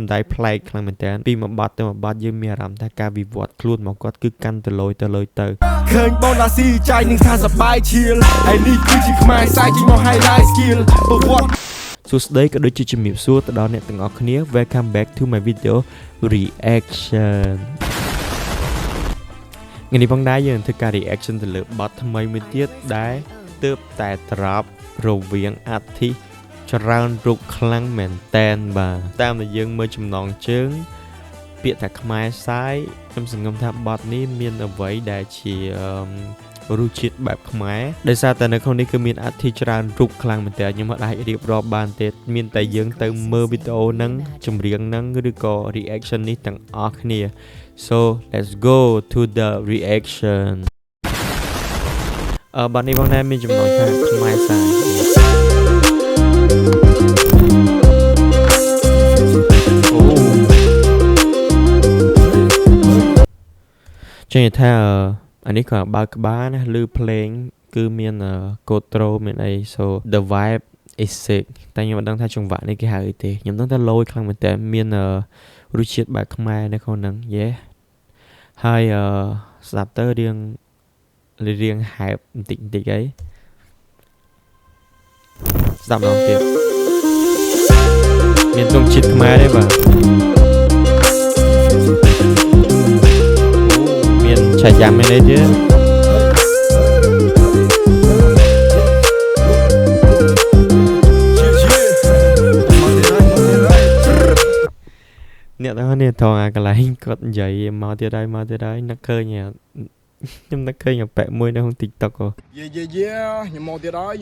មិនដៃប្លែកខ្លាំងមែនតើពីមួយបាត់ទៅមួយបាត់យើងមានអារម្មណ៍ថាការវិវត្តខ្លួនរបស់គាត់គឺកាន់ទៅលយទៅឃើញបងដាស៊ីចាយនឹងថាសបាយឈៀលហើយនេះគឺជាខ្មែរសាយជីមក highlight skill ប្រវត្តិសួស្តីក៏ដូចជាជំរាបសួរទៅដល់អ្នកទាំងអស់គ្នា Welcome back to my video reaction ថ្ងៃនេះផងដែរយើងធ្វើការ reaction ទៅលើបទថ្មីមួយទៀតដែលទើបតែត្រាប់រវាងអាទិច្រើនរូបខ្លាំងមែនតែនបាទតាមដែលយើងមើលចំណងជើងពាក្យថាខ្មែរសាយខ្ញុំសង្ឃឹមថាបទនេះមានអ្វីដែលជារសជាតិបែបខ្មែរដោយសារតែនៅក្នុងនេះគឺមានអធិច្រើនរូបខ្លាំងមែនតើខ្ញុំមិនអាចរៀបរាប់បានទេមានតែយើងទៅមើលវីដេអូហ្នឹងចម្រៀងហ្នឹងឬក៏ reaction នេះទាំងអស់គ្នា so let's go to the reaction បាទនេះបងណែមានចំណងថាខ្មែរសាយចេញថាអានេះក៏បើកក្បាលណាឮភ្លេងគឺមានកូត្រូមានអី so the vibe is sick តែខ្ញុំមិនដឹងថាចង្វាក់នេះគេហៅអីទេខ្ញុំដឹងថាលយខ្លាំងមែនតើមានរសជាតិបែបខ្មែរនៅក្នុងហ្នឹងយេហើយស្ដាប់ទៅរៀងហែបបន្តិចអីស្ដាប់ដល់ទៀតមានទង់ជាតិខ្មែរទេបាទឆាយ៉ាំមែនទេអ្នកទាំងនេះថងអាកន្លែងគាត់និយាយមកទៀតហើយនឹកឃើញខ្ញុំនឹកឃើញអាប៉ែមួយនៅក្នុង TikTok ហ៎ខ្ញុំមកទៀតហើយ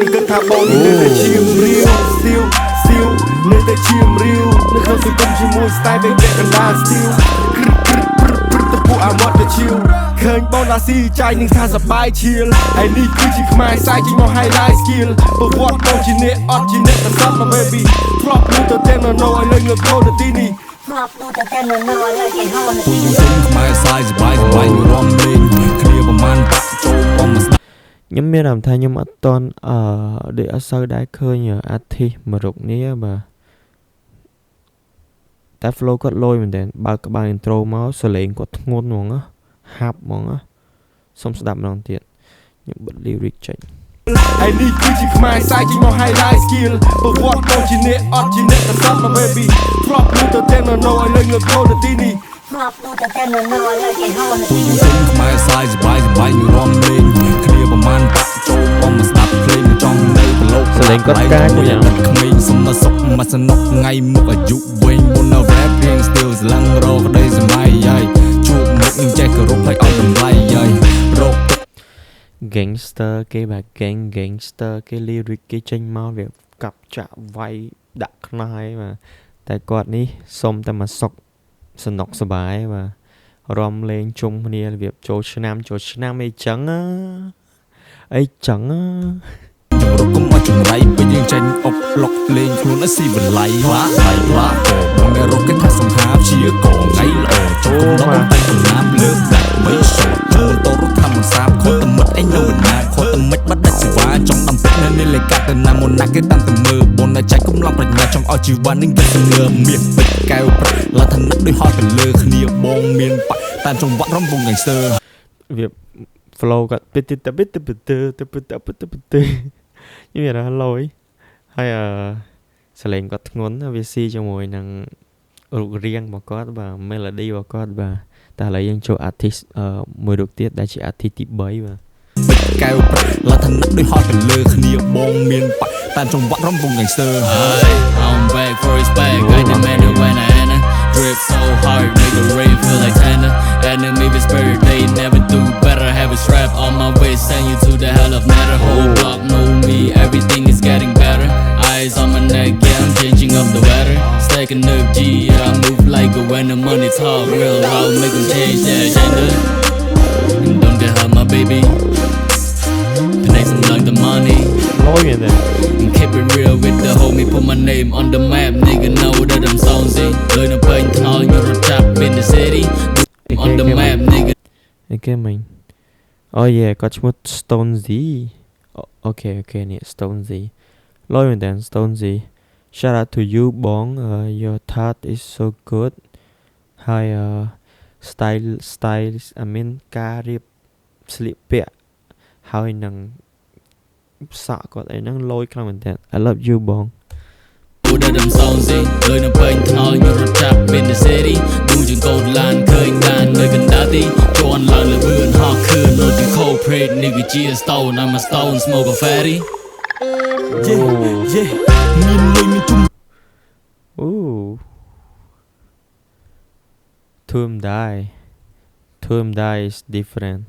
នឹងគិតថាបងនេះនៅតែឈាមរាវសៀវនៅតែឈាមរាវនៅក្នុងសង្គមជាមួយ style បែបកណ្ដាល style ទៅពួកអាម៉ត់ទៅឈៀវឃើញបងដាស៊ីចាយនឹងថាសបាយឈៀលហើយនេះគឺជាខ្មែរសាយជីមក highlight skill ប្រវត្តិបងជាអ្នកអត់ជាអ្នកតែសត្វមក baby ធ្លាប់ទៅតែនៅឲ្យលើងើបខោទៅទីនេះធ្លាប់ទៅតែនៅឲ្យលើគេហៅខ្មែរសាយសបាយរំលេងគ្នាប្រមាណបាក់ចូលបងមកខ្ញុំមានអារម្មណ៍ថាខ្ញុំអត់តន់ដូចអត់សូវដែរឃើញអាទិមួយរុកនេះបាទតែ flow គាត់លយមែនតើបើកក្បាល intro មកសលេងគាត់ធ្ងន់ហ្មងហាប់ហ្មងសុំស្ដាប់ម្ដងទៀតខ្ញុំបិទ lyric ចេញហើយនេះគឺជាខ្មែរសាយជីមក highlight skill ប្រវត្តិបងជាអ្នកអត់ជាអ្នកតែសត្វមក baby ធ្លាប់ទៅតែនៅឲ្យលើងើបខោទៅទីនេះធ្លាប់ទៅតែនៅឲ្យលើគេហៅខ្មែរសាយសបាយរំលេងគ្នាប្រមាណបាក់ចូលបងមកស្ដាប់ភ្លេងចង់នៅប្រឡូកសលេងគាត់កាចយ៉ាងក្មេងសុំមកសុកមកសនុកថ្ងៃមុខអាយុវែងមុននៅ rap រៀង still ស្លាំងរកក្ដីសម័យហើយជួបមុខនឹងចេះគោរពឲ្យអត់តម្លៃហើយរក gangster គេបាទ gangster គេ lyric គេចេញមកវាកាប់ចាក់វាយដាក់ខ្នើយបាទតែគាត់នេះសុំតែមកសុកសនុកសបាយបាទរំលេងជុំគ្នារបៀបចូលឆ្នាំអីចឹងរកុំអត់ចង្រៃពេលយើងចេញអុកឡុកលេងខ្លួនឲ្យស៊ីបន្លៃខ្លះបងរកគេថាសង្ហាជាកងថ្ងៃល្អចូលកំណត់តែកំណាមលើកដាក់បីសូចូលតរថាមិនសាបខត់តែមិត្តឯងនៅណាខត់តែមិនបាត់ដាច់សេវាចង់ដំពេញនៅនេះលេកាត់ទៅណាមុនណាគេតាំងទៅមើលបនតែចាច់កំឡុងប្រាជ្ញាចង់ឲ្យជីវ៉ានឹងគេស្ងើមានពេជ្រកែវប្រាក់លទ្ធនៈដូចហត់ទៅលើគ្នាបងមានបាក់តាមចង្វាក់រំវង gangster វា flow គាត់ពីទៅខ្ញុំនិយាយថាឡយហើយសលេងគាត់ធ្ងន់វាស៊ីជាមួយនឹងរូបរាងរបស់គាត់បាទ melody របស់គាត់បាទតែឥឡូវយើងចូល artist មួយរូបទៀតដែលជា artist ទី3បាទកែវប្រាក់លទ្ធនៈដូចហត់ទៅលើគ្នាបងមានបាក់តាមចង្វាក់រំវង gangster I'm back for respect I demand it when I enter drip so hard make the rain feel like Santa enemy with spirit they never do better have a strap on my waist send you to the hell of matter whole block know me everything is getting better eyes on my neck yeah I'm changing up the weather stacking up G yeah I move like a when the money talk real I'll make them change their agenda and don't get hurt my baby next I'm like the money and keep it real with the homie put my name on the map nigga know that I'm Sonzy learn to paint all you're a trap in the city on the map nigga Okay mình. Oh yeah គាត់ឈ្មោះ Stonezy okay នេះ Stonezy លយមែនតើ Stonezy shout out to you បង your thought is so good ហើយ style I mean ការរៀបស្លៀកពាក់ហើយនឹងសក់គាត់អីហ្នឹងលយខ្លាំងមែនតើ I love you បង Put it them sounds in លើនៅពេញថ្នល់យករត់ចាប់ in the city ឌូជាងកោតឡានឃើញបាននៅកណ្ដាលទីជន់ឡើងលើវឿនហោះខឿននៅទី corporate នេះគឺជា stone I'm a stone smoke a fatty yeah មានលុយមានជុំ Ooh to him die is different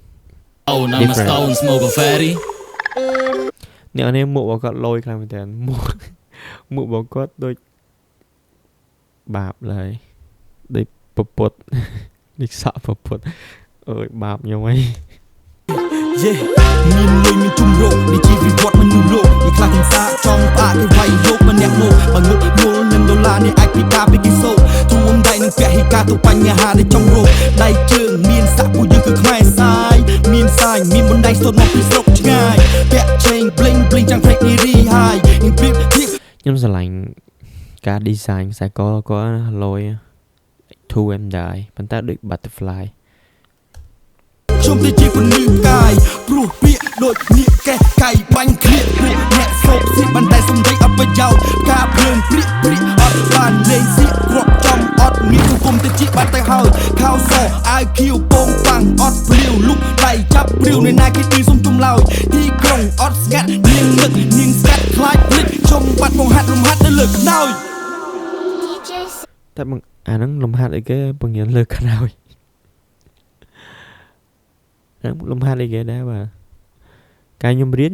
oh I'm a stone smoke a fatty អ្នកនេះមុខរបស់គាត់លយខ្លាំងមែនតើមុខរបស់គាត់ដូចបាបឡើយដូចពពុតដូចសក់ពពុតអើយបាបខ្ញុំអី Yeah មានលុយមានជុំរោគនេះជីវិតវត្តមនុស្សលោកនេះខ្លះកំសាចង់ផ្អាកគេវាយយកម្នាក់មកបើងឹកមូលនឹងដុល្លារនេះអាចពិការពីគេសូជួងដៃនឹងពាក់ហេកាទៅបញ្ហានៃចង់រោគដៃជើងមានសាក់ពួកយើងគឺខ្មែរសាយមានសាយមានបណ្ដៃស្ទត់មកពីស្រុកឆ្ងាយពាក់ជេង bling bling ចាំងព្រេកនេះរីហើយនេះព្រៀបធៀបខ្ញុំស្រឡាញ់ការ design ខ្សែកគាត់លយ to him die ប៉ុន្តែដូច butterfly ខ្ញុំទៅជាពលិកាយព្រោះពាក្យដូចនាគកេះកៃបាញ់គ្នាពួកអ្នកសោកស៊ីបានតែសំដីអត់ប្រយោជន៍ការភ្លើងព្រាកអត់បានលេងសៀកគ្រាប់ចំអត់មានសង្គមទៅជាបាត់ទៅហើយខោសអាវខៀវពងប៉ាំងអត់ភ្លាវលុកដៃចាប់ព្រាវនៅណាគេទីសុំជុំឡើយទីក្រុងអត់ស្ងាត់នាងនឹកនាងស្កាត់ខ្លាចភ្លេចជុំបាត់បង្ហាត់រំហាត់ទៅលើខ្នើយតែអាហ្នឹងលំហាត់អីគេបង្រៀនលើខ្នើយលំហាត់អីគេដែរបាទកាលខ្ញុំរៀន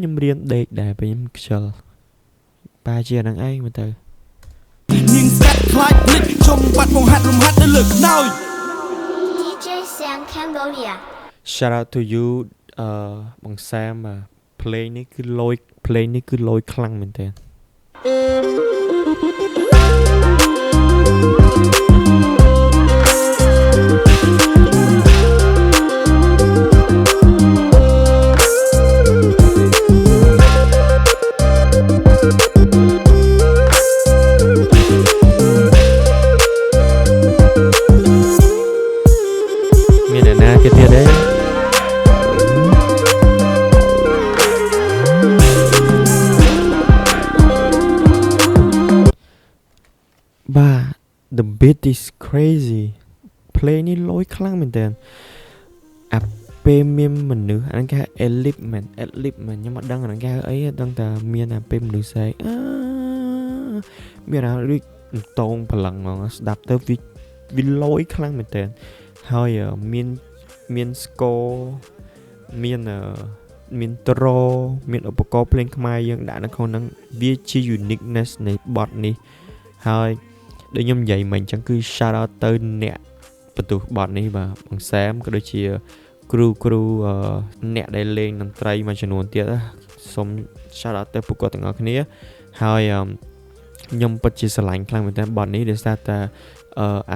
ដេកដែរពេលខ្ញុំខ្ជិលប៉ាជាហ្នឹងឯងមើលទៅនាងស្កាត់ខ្លាចភ្លេចជុំបាត់បង្ហាត់រំហាត់ទៅលើខ្នើយ DJ Sam Cambodia shout out to you បងសាមភ្លេងនេះគឺលយខ្លាំងមែនតើThe beat is crazy play នេះលយខ្លាំងមែនតើអាពេលមានមនុស្សអាហ្នឹងគេហៅ elip មែនខ្ញុំអត់ដឹងអាហ្នឹងគេហៅអីដឹងតែមានអាពេលមនុស្សស្អែកមានអាដូចតងប្រឡឹងហ្មងស្ដាប់ទៅវាលយខ្លាំងមែនតើហើយមានស្គរមានត្រមានឧបករណ៍ភ្លេងខ្មែរយើងដាក់នៅក្នុងហ្នឹងវាជា uniqueness នៃបទនេះហើយដូចខ្ញុំនិយាយមិញអញ្ចឹងគឺ shout out ទៅអ្នកបន្ទោះបទនេះបាទបងសែមក៏ដូចជាគ្រូអ្នកដែលលេងតន្ត្រីមួយចំនួនទៀតសូម shout out ទៅពួកគាត់ទាំងអស់គ្នាហើយខ្ញុំពិតជាស្រឡាញ់ខ្លាំងមែនតើបទនេះដោយសារតែ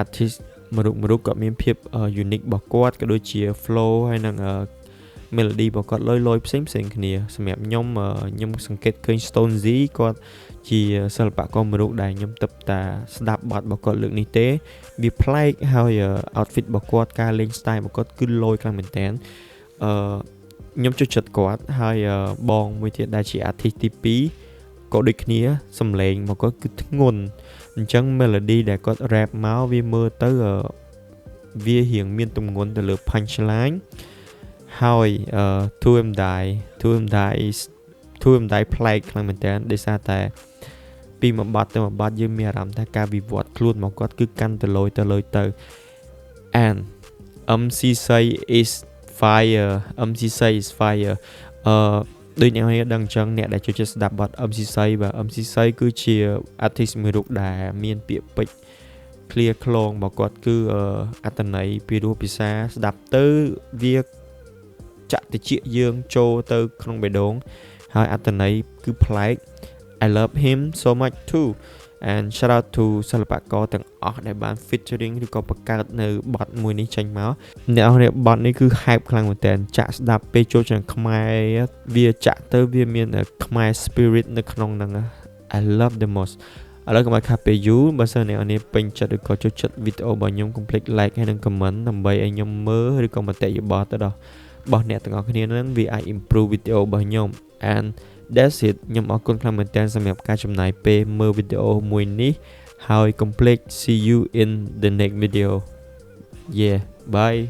artist មួយរូបគាត់មានភាព unique របស់គាត់ក៏ដូចជា flow ហើយនិង melody របស់គាត់លយផ្សេងគ្នាសម្រាប់ខ្ញុំសង្កេតឃើញ Stonezy គាត់ជាសិល្បករមួយរូបដែលខ្ញុំទើបតាស្ដាប់បទរបស់គាត់លើកនេះទេវាប្លែកហើយ outfit របស់គាត់ការលេង style របស់គាត់គឺលយខ្លាំងមែនតើខ្ញុំចូលចិត្តគាត់ហើយបងមួយទៀតដែលជា artist ទី2ក៏ដូចគ្នាសំឡេងរបស់គាត់គឺធ្ងន់អញ្ចឹង melody ដែលគាត់ rap មកវាមើលទៅវារៀងមានទម្ងន់ទៅលើ punchline ហើយ to him die ប្លែកខ្លាំងមែនតើដោយសារតែពីមួយបទទៅមួយបទយើងមានអារម្មណ៍ថាការវិវត្តខ្លួនរបស់គាត់គឺកាន់ទៅលយទៅ and MC Say is fire ដូចអ្នកនាងដឹងអញ្ចឹងអ្នកដែលចូលចិត្តស្ដាប់បទ MC Say បាទ MC Say គឺជា artist មួយរូបដែលមានពាក្យពេចន៍ clear ខ្លងរបស់គាត់គឺអត្ថន័យពីរោះភាសាស្ដាប់ទៅវាចាក់តិចយើងចូលទៅក្នុងបេះដូងហើយអត្ថន័យគឺប្លែក I love him so much too and shout out to សិល្បករទាំងអស់ដែលបាន featuring ឬក៏បង្កើតនៅបទមួយនេះចេញមកអ្នកនរនេះបទនេះគឺ hype ខ្លាំងមែនតើចាក់ស្ដាប់ពេលចូលឆ្នាំខ្មែរវាចាក់ទៅវាមានខ្មែរ spirit នៅក្នុងហ្នឹង I love the most ឥឡូវកុំឲ្យខាតពេលយូរបើសិនអ្នកនរនេះពេញចិត្តឬក៏ចូលចិត្តវីដេអូរបស់ខ្ញុំកុំភ្លេច like ហើយនិង comment ដើម្បីឲ្យខ្ញុំមើលឬក៏មតិយោបល់ទៅដល់របស់អ្នកទាំងអស់គ្នានឹងវាអាច improve វីដេអូរបស់ខ្ញុំ and that's it ខ្ញុំអរគុណខ្លាំងមែនទែនសម្រាប់ការចំណាយពេលមើលវីដេអូមួយនេះហើយកុំភ្លេច see you in the next video yeah bye